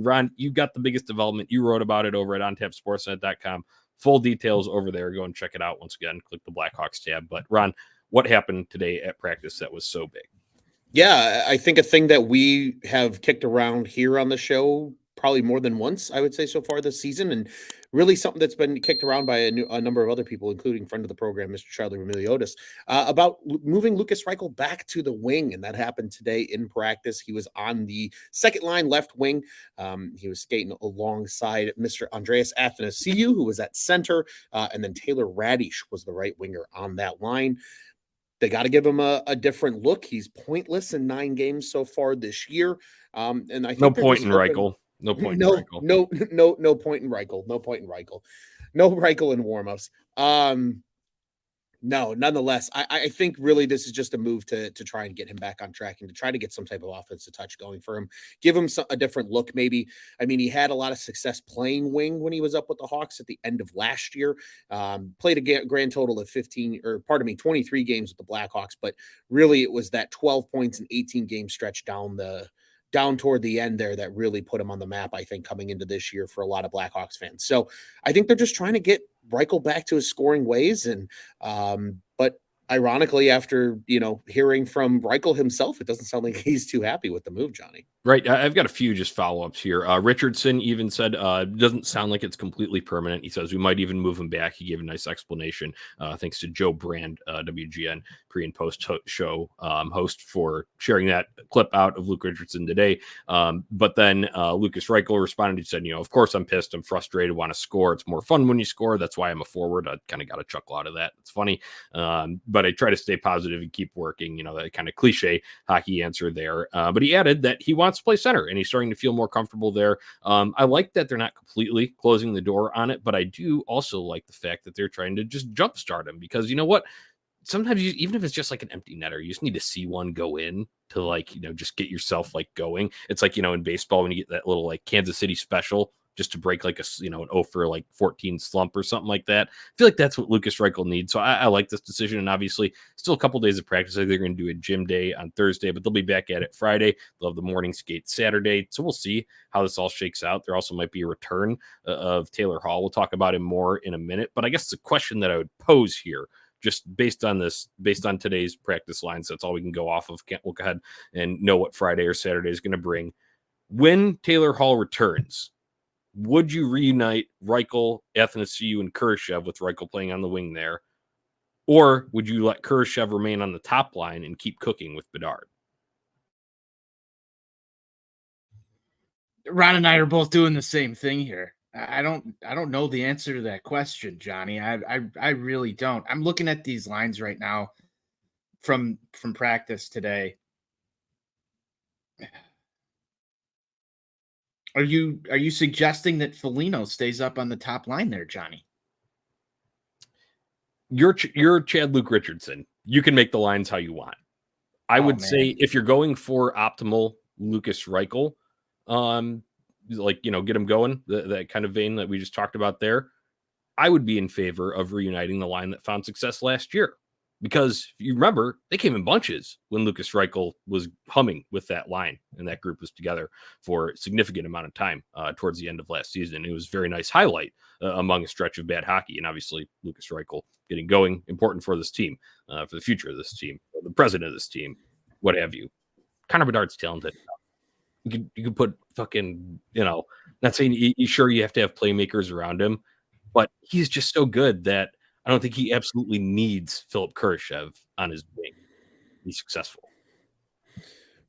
Ron, you got the biggest development. You wrote about it over at ontapsportsnet.com. Full details over there. Go and check it out. Once again, click the Blackhawks tab. But Ron, what happened today at practice that was so big? Yeah, I think a thing that we have kicked around here on the show probably more than once, I would say, so far this season, and really something that's been kicked around by a number of other people, including friend of the program, Mr. Charlie Remiliotis, about moving Lukas Reichel back to the wing, and that happened today in practice. He was on the second line left wing. He was skating alongside Mr. Andreas Athanasiou, who was at center, and then Taylor Radish was the right winger on that line. They got to give him a different look. He's pointless in 9 games so far this year. And I think no point in Reichel. No point in Reichel. No point in Reichel. No point in Reichel. No Reichel in warmups. No, nonetheless, I think really this is just a move to try and get him back on track and to try to get some type of offensive touch going for him. Give him a different look, maybe. I mean, he had a lot of success playing wing when he was up with the Hawks at the end of last year. Played a grand total of 23 games with the Blackhawks, but really it was that 12 points in 18 game stretch down toward the end there that really put him on the map, I think, coming into this year for a lot of Blackhawks fans. So I think they're just trying to get Reichel back to his scoring ways. And, but ironically, after, hearing from Reichel himself, it doesn't sound like he's too happy with the move, Johnny. Right. I've got a few just follow-ups here. Richardson even said, doesn't sound like it's completely permanent. He says we might even move him back. He gave a nice explanation, thanks to Joe Brand, WGN pre and post show host, for sharing that clip out of Luke Richardson today. But then Lukas Reichel responded. He said, of course I'm pissed. I'm frustrated, want to score. It's more fun when you score. That's why I'm a forward. I kind of got a chuckle out of that. It's funny. But I try to stay positive and keep working, that kind of cliche hockey answer there. But he added that he wants to play center and he's starting to feel more comfortable there. I like that they're not completely closing the door on it, but I do also like the fact that they're trying to just jumpstart him, because you know what? Sometimes even if it's just like an empty netter, you just need to see one go in to just get yourself going. It's like, in baseball, when you get that little Kansas City special, just to break an 0 for 14 slump or something like that. I feel like that's what Lukas Reichel needs. So I like this decision. And obviously still a couple days of practice. I think they're going to do a gym day on Thursday, but they'll be back at it Friday. They'll have the morning skate Saturday. So we'll see how this all shakes out. There also might be a return of Taylor Hall. We'll talk about him more in a minute, but I guess the question that I would pose here, just based on today's practice lines, that's all we can go off of. Can't look ahead and know what Friday or Saturday is going to bring. When Taylor Hall returns, would you reunite Reichel, Athanasiou, and Kurashev with Reichel playing on the wing there? Or would you let Kurashev remain on the top line and keep cooking with Bedard? Ron and I are both doing the same thing here. I don't know the answer to that question, Johnny. I really don't. I'm looking at these lines right now from practice today. Are you suggesting that Foligno stays up on the top line there, Johnny? You're Chad Luke Richardson. You can make the lines how you want. I would say if you're going for optimal Lukas Reichel, get him going, that kind of vein that we just talked about there, I would be in favor of reuniting the line that found success last year. Because if you remember, they came in bunches when Lukas Reichel was humming with that line, and that group was together for a significant amount of time towards the end of last season. It was a very nice highlight among a stretch of bad hockey. And obviously, Lukas Reichel getting going, important for this team, for the future of this team, the president of this team, what have you. Connor Bedard's talented. You could put fucking, not saying you sure you have to have playmakers around him, but he's just so good that I don't think he absolutely needs Philip Kurashev on his wing to be successful.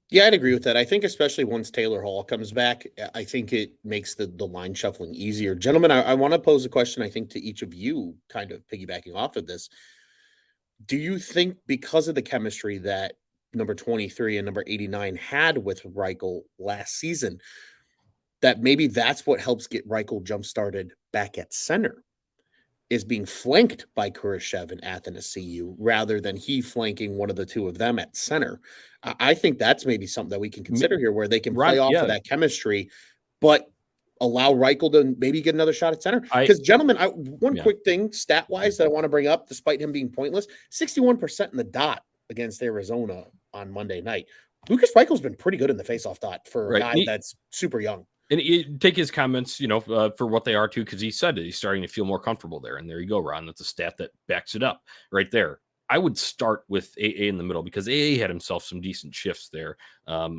Yeah, I'd agree with that. I think especially once Taylor Hall comes back, I think it makes the line shuffling easier. Gentlemen, I want to pose a question, I think, to each of you, kind of piggybacking off of this. Do you think because of the chemistry that number 23 and number 89 had with Reichel last season, that maybe that's what helps get Reichel jump-started back at center, is being flanked by Kurashev and Athanasiou rather than he flanking one of the two of them at center? I think that's maybe something that we can consider here, where they can play off of that chemistry, but allow Reichel to maybe get another shot at center. Because, gentlemen, one quick thing, stat-wise, that I want to bring up, despite him being pointless, 61% in the dot against Arizona on Monday night. Lukas Reichel's been pretty good in the faceoff dot for a guy that's super young. And take his comments, for what they are too, because he said that he's starting to feel more comfortable there. And there you go, Ron. That's a stat that backs it up right there. I would start with AA in the middle because AA had himself some decent shifts there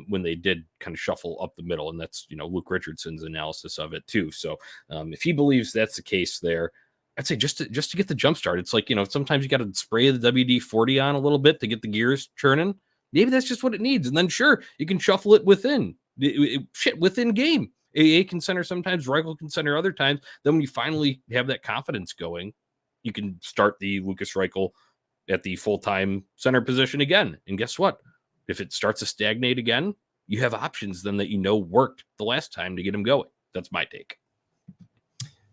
when they did kind of shuffle up the middle. And that's, Luke Richardson's analysis of it too. So if he believes that's the case there, I'd say just to get the jump start. It's like, sometimes you got to spray the WD-40 on a little bit to get the gears churning. Maybe that's just what it needs. And then sure, you can shuffle it within game. AA can center sometimes, Reichel can center other times. Then when you finally have that confidence going, you can start the Lukas Reichel at the full-time center position again. And guess what? If it starts to stagnate again, you have options then that worked the last time to get him going. That's my take.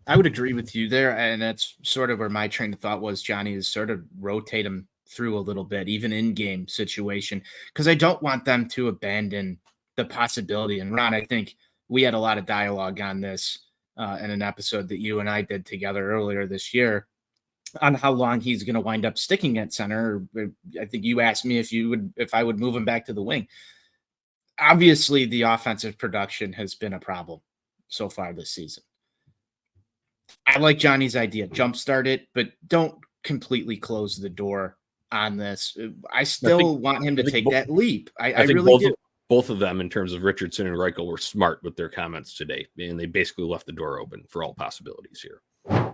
I would agree with you there. And that's sort of where my train of thought was, Johnny, is sort of rotate him through a little bit, even in-game situation, because I don't want them to abandon the possibility. And Ron, I think we had a lot of dialogue on this in an episode that you and I did together earlier this year on how long he's going to wind up sticking at center. I think you asked me if I would move him back to the wing. Obviously, the offensive production has been a problem so far this season. I like Johnny's idea. Jumpstart it, but don't completely close the door on this. I still want him to take that leap. I think really do. Both of them, in terms of Richardson and Reichel, were smart with their comments today, and they basically left the door open for all possibilities here.